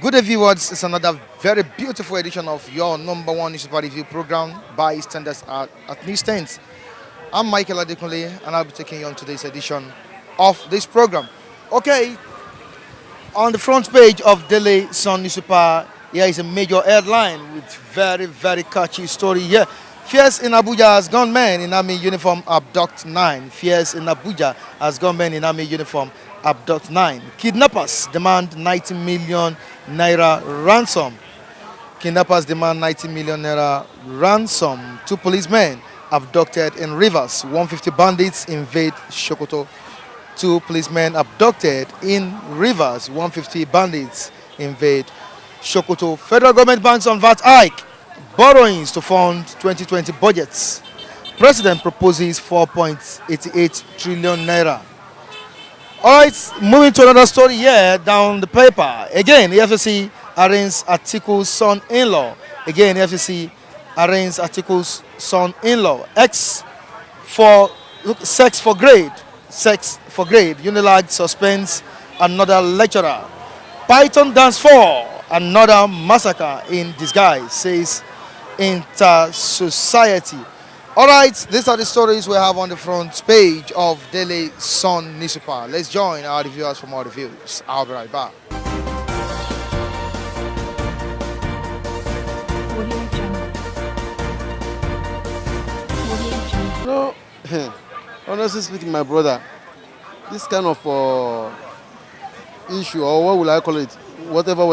Good day, viewers. It's another very beautiful edition of your number one newspaper review program by standards at Newsstands. I'm Michael Adekunle, and I'll be taking you on today's edition of this program. Okay, on the front page of Daily Sun newspaper, here is a major headline with very catchy story here. Fears in Abuja as gunmen in army uniform abduct 9. Fears in Abuja as gunmen in army uniform abduct 9. Kidnappers demand 90 million naira ransom. Kidnappers demand 90 million naira ransom. Two policemen abducted in Rivers. 150 bandits invade Sokoto. Two policemen abducted in Rivers. 150 bandits invade Sokoto. Federal government banks on VAT hike. Borrowings to fund 2020 budgets. President proposes 4.88 trillion naira. All right, moving to another story here down the paper. Again, the FCC arraigns Atiku's son-in-law. Again, the FCC arraigns Atiku's son-in-law. X for sex for grade. Sex for grade. Unilag suspends another lecturer. Python dance for another massacre in disguise, says Inter-Society. All right, these are the stories we have on the front page of Daily Sun newspaper. Let's join our reviewers for more reviews. I'll be right back. No, honestly speaking, my brother, this kind of issue, or what will I call it, whatever,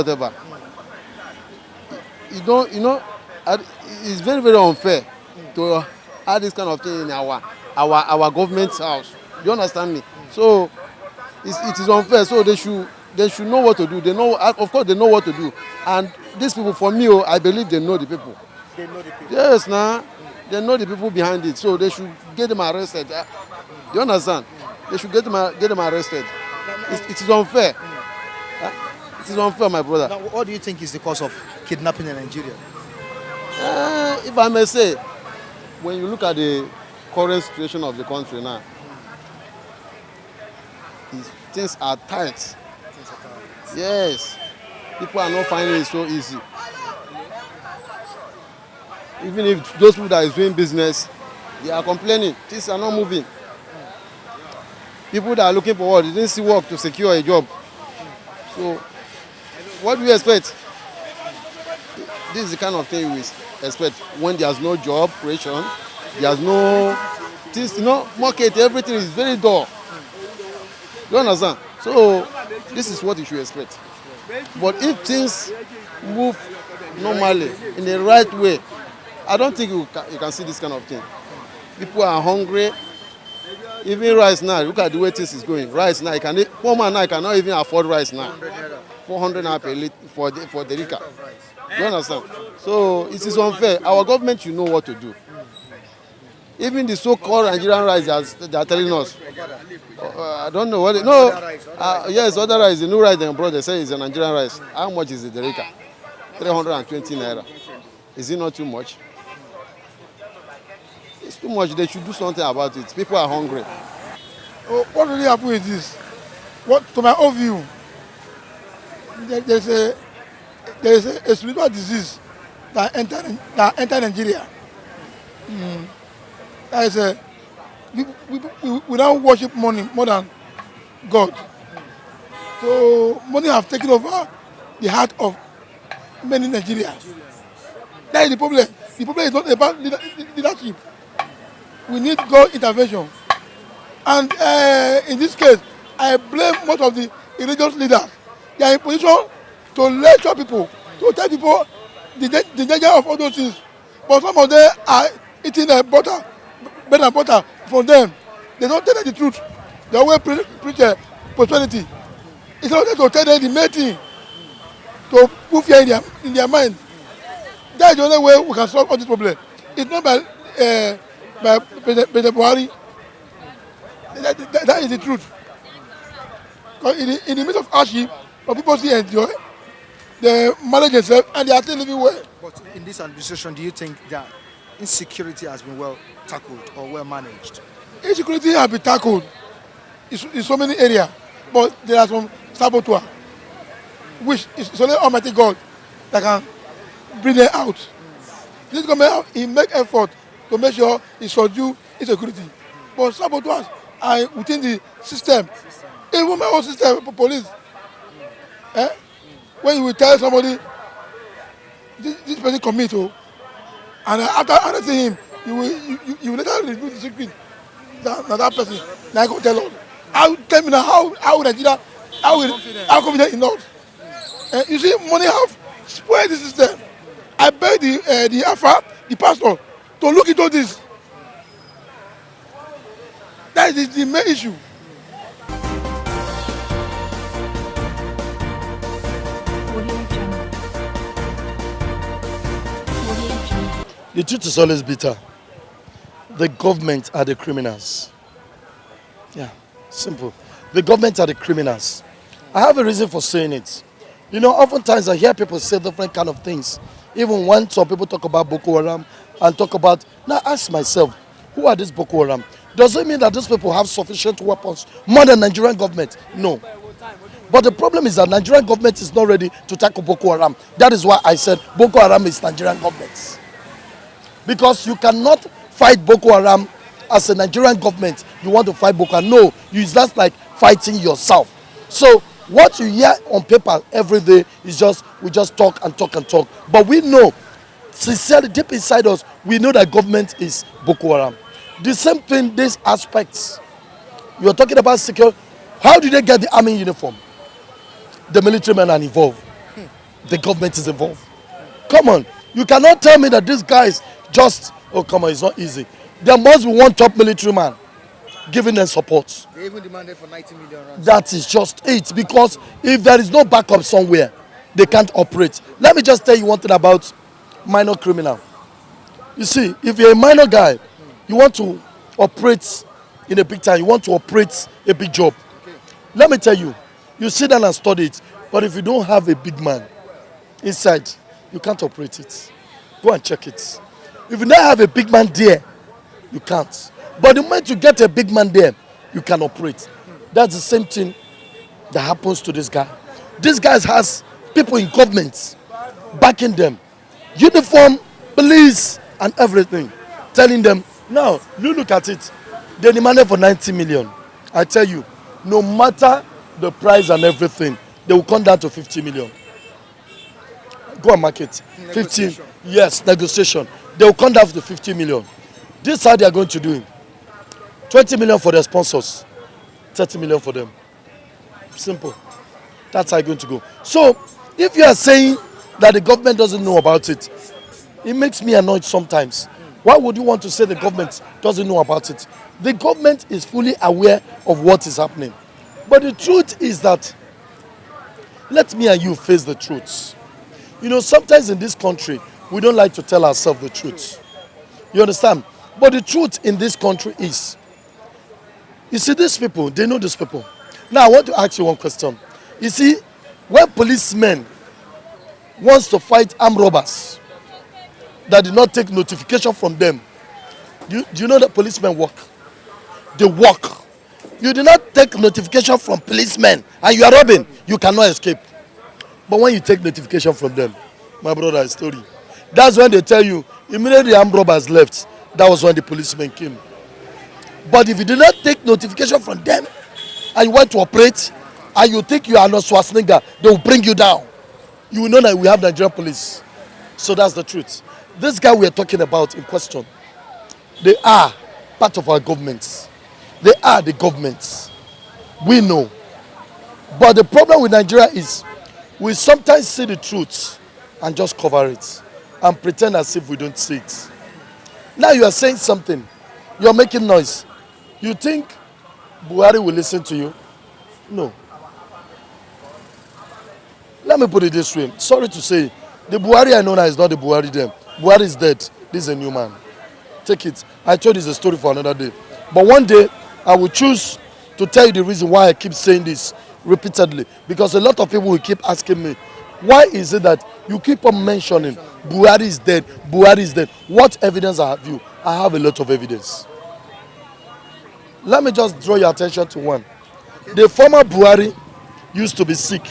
it's very unfair to add this kind of thing in our government's house. You understand me? So it is unfair. So they should know what to do. They know, of course, they know what to do. And these people, for me, I believe they know the people. They know the people. Yes, they know the people behind it. So they should get them arrested. You understand? They should get them arrested. It is unfair. It is unfair, my brother. Now, what do you think is the cause of kidnapping in Nigeria? If I may say, when you look at the current situation of the country now, things are tight. Yes, people are not finding it so easy. Even if those people that is doing business, they are complaining, things are not moving. People that are looking for work, they didn't see work to secure a job. So, what do you expect? This is the kind of thing we expect when there's no job creation, there's no things, market, everything is very dull. You understand? So this is what you should expect. But if things move normally in the right way, I don't think you can see this kind of thing. People are hungry. Even rice now, look at the way things is going. Rice now, poor man now cannot even afford rice now. 400 naira per liter for the Rika. You understand? So it is unfair. Our government should know what to do. Even the so-called Nigerian rice they are telling us. I don't know what. Yes, other rice. The new rice they brought, they say is a Nigerian rice. How much is the Rika? 320 naira. Is it not too much? It's too much. They should do something about it. People are hungry. What really happened is this. To my own view, there is a spiritual disease that entered Nigeria. That is we now worship money more than God. So money have taken over the heart of many Nigerians. That is the problem. The problem is not about leadership. We need God intervention. And in this case, I blame most of the religious leaders. They are in position to lecture people, to tell people the danger of all those things. But some of them are eating bread and butter from them. They don't tell them the truth. They always preach prosperity. It's not to tell them the main thing, to put fear in their mind. That is the only way we can solve all this problem. It's not by President Buhari. That is the truth. Because in the midst of hardship, people still enjoy, they manage themselves and they are still living well. But in this administration, do you think that insecurity has been well tackled or well managed? Insecurity has been tackled in so many areas, but there are some saboteurs. which is only Almighty God that can bring them out. This government, he make effort to make sure he subdue insecurity. But saboteurs are within the system. Even my own system, police. Eh? When you will tell somebody, this person commit, oh, and after arresting him, you will later reveal the secret that person. Now I go tell us. Tell me now how Nigeria, how confident in us. You see, money have spoiled the system. I beg the Alpha, the pastor, to look into this. That is the main issue. The truth is always bitter. The government are the criminals. Yeah, simple. The government are the criminals. I have a reason for saying it. You know, oftentimes I hear people say different kind of things. Even when some people talk about Boko Haram and talk about, now ask myself, who are these Boko Haram? Does it mean that these people have sufficient weapons more than Nigerian government? No. But the problem is that Nigerian government is not ready to tackle Boko Haram. That is why I said Boko Haram is Nigerian government. Because you cannot fight Boko Haram as a Nigerian government. You want to fight Boko Haram. No, it's just like fighting yourself. So what you hear on paper every day is we just talk and talk and talk. But we know, sincerely, deep inside us, we know that government is Boko Haram. The same thing, these aspects. You are talking about security. How did they get the army uniform? The military men are involved. The government is involved. Come on. You cannot tell me that these guys just, oh come on, it's not easy. There must be one top military man giving them support. They even demanded for 90 million rands. That is just it. Because if there is no backup somewhere, they can't operate. Let me just tell you one thing about minor criminal. You see, if you're a minor guy, you want to operate in a big time, you want to operate a big job. Okay. Let me tell you, you sit down and study it. But if you don't have a big man inside, you can't operate it. Go and check it. If you don't have a big man there, you can't. But the moment you get a big man there, you can operate. That's the same thing that happens to this guy. This guy has people in government backing them. Uniform, police, and everything. Telling them, now, you look at it. They demanded for 90 million. I tell you, no matter the price and everything, they will come down to 50 million. Go and market. 15. Yes, negotiation. They will come down to 50 million. This is how they are going to do it. 20 million for their sponsors. 30 million for them. Simple. That's how it's going to go. So, if you are saying that the government doesn't know about it, it makes me annoyed sometimes. Why would you want to say the government doesn't know about it? The government is fully aware of what is happening. But the truth is that, let me and you face the truth. You know, sometimes in this country, we don't like to tell ourselves the truth. You understand? But the truth in this country is, you see these people, they know these people. Now I want to ask you one question. You see, when policemen wants to fight armed robbers that did not take notification from them, do you know that policemen work? They work. You do not take notification from policemen and you are robbing, you cannot escape. But when you take notification from them, my brother, story. That's when they tell you, immediately the armed robbers left, that was when the policemen came. But if you do not take notification from them and you want to operate and you think you are not Schwarzenegger, they will bring you down. You will know that we have Nigerian police. So that's the truth. This guy we are talking about in question, they are part of our governments. They are the governments. We know. But the problem with Nigeria is we sometimes see the truth and just cover it and pretend as if we don't see it. Now you are saying something. You are making noise. You think Buhari will listen to you? No. Let me put it this way. Sorry to say, the Buhari I know now is not the Buhari then. Buhari is dead. This is a new man. Take it. I told you it's a story for another day. But one day, I will choose to tell you the reason why I keep saying this repeatedly. Because a lot of people will keep asking me, why is it that you keep on mentioning Buhari is dead, Buhari is dead? What evidence have you? I have a lot of evidence. Let me just draw your attention to one. The former Buhari used to be sick.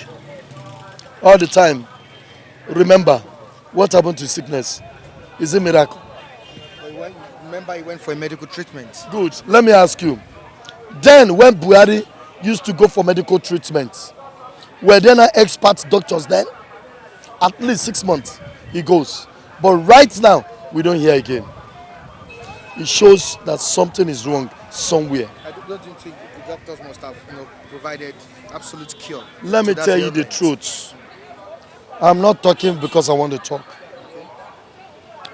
all the time. Remember, what happened to sickness? Is a miracle. Remember, he went for a medical treatment. Good. Let me ask you. Then, when Buhari used to go for medical treatment, were there not expert doctors then? At least 6 months he goes. But right now, we don't hear again. It shows that something is wrong somewhere. I don't think the doctors must have provided absolute cure. Let me to that tell you the ailment. truth. I'm not talking because I want to talk.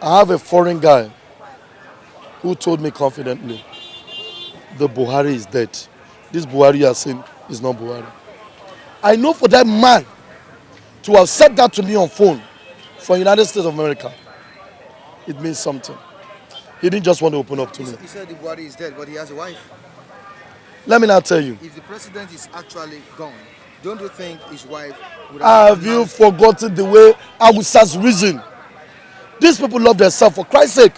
I have a foreign guy who told me confidently, the Buhari is dead. This Buhari you are saying is not Buhari. I know for that man to have said that to me on phone from United States of America, it means something. He didn't just want to open up to me. He said the Buhari is dead, but he has a wife. Let me now tell you. If the president is actually gone, don't you think his wife would have... Have you forgotten the way Awusa's reason? These people love themselves, for Christ's sake.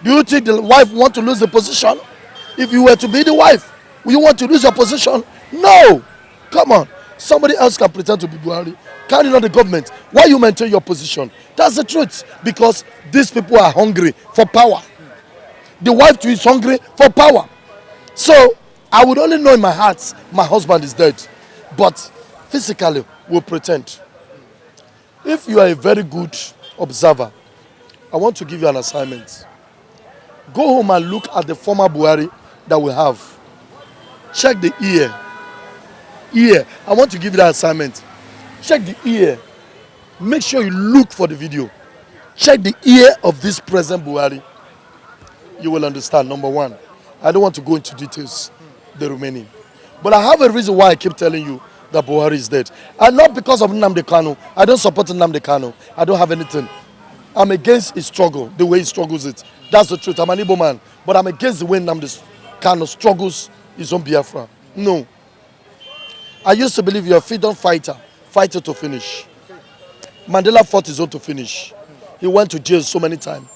Do you think the wife want to lose the position? If you were to be the wife, will you want to lose your position? No. Come on. Somebody else can pretend to be Buhari. Carry on the government. Why you maintain your position? That's the truth. Because these people are hungry for power. The wife too is hungry for power. So, I would only know in my heart my husband is dead. But physically, we'll pretend. If you are a very good observer, I want to give you an assignment. Go home and look at the former Buhari that we have. Check the ear. Ear. I want to give you that assignment. Check the ear. Make sure you look for the video. Check the ear of this present Buhari. You will understand. Number one, I don't want to go into details, the remaining. But I have a reason why I keep telling you that Buhari is dead. And not because of Nnamdi Kanu. I don't support Nnamdi Kanu. I don't have anything. I'm against his struggle, the way he struggles it. That's the truth. I'm an Igbo man. But I'm against the way Nnamdi Kanu struggles his own Biafra. No. I used to believe you're a freedom fighter. Fight it to finish. Mandela fought his own to finish. He went to jail so many times.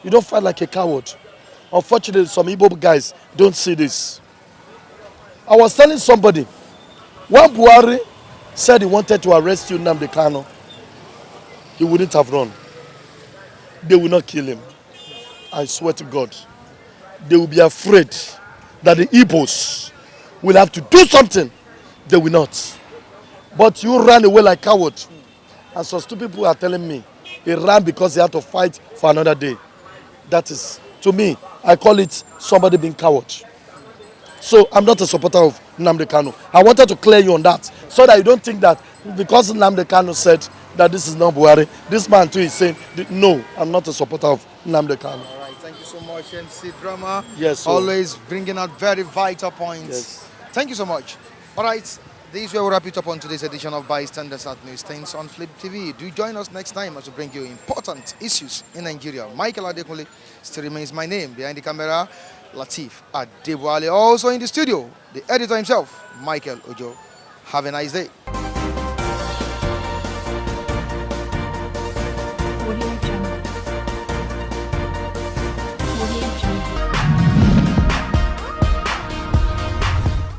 You don't fight like a coward. Unfortunately, some Igbo guys don't see this. I was telling somebody, when Buhari said he wanted to arrest you, Nnamdi Kanu, he wouldn't have run. They will not kill him. I swear to God. They will be afraid that the Igbos will have to do something. They will not. But you ran away like a coward. And some stupid people are telling me he ran because he had to fight for another day. That is, to me, I call it somebody being coward. So I'm not a supporter of Nnamdi Kanu. I wanted to clear you on that so that you don't think that because Nnamdi Kanu said that this is not Buhari, this man too is saying, no, I'm not a supporter of Nnamdi Kanu. All right, thank you so much, MC Drama. Yes, sir. Always bringing out very vital points. Yes. Thank you so much. All right, this is where we wrap it up on today's edition of Bystanders at Newsstands on Flip TV. Do join us next time as we bring you important issues in Nigeria. Michael Adekunle still remains my name. Behind the camera, Latif Adewale. Also in the studio, the editor himself, Michael Ojo. Have a nice day.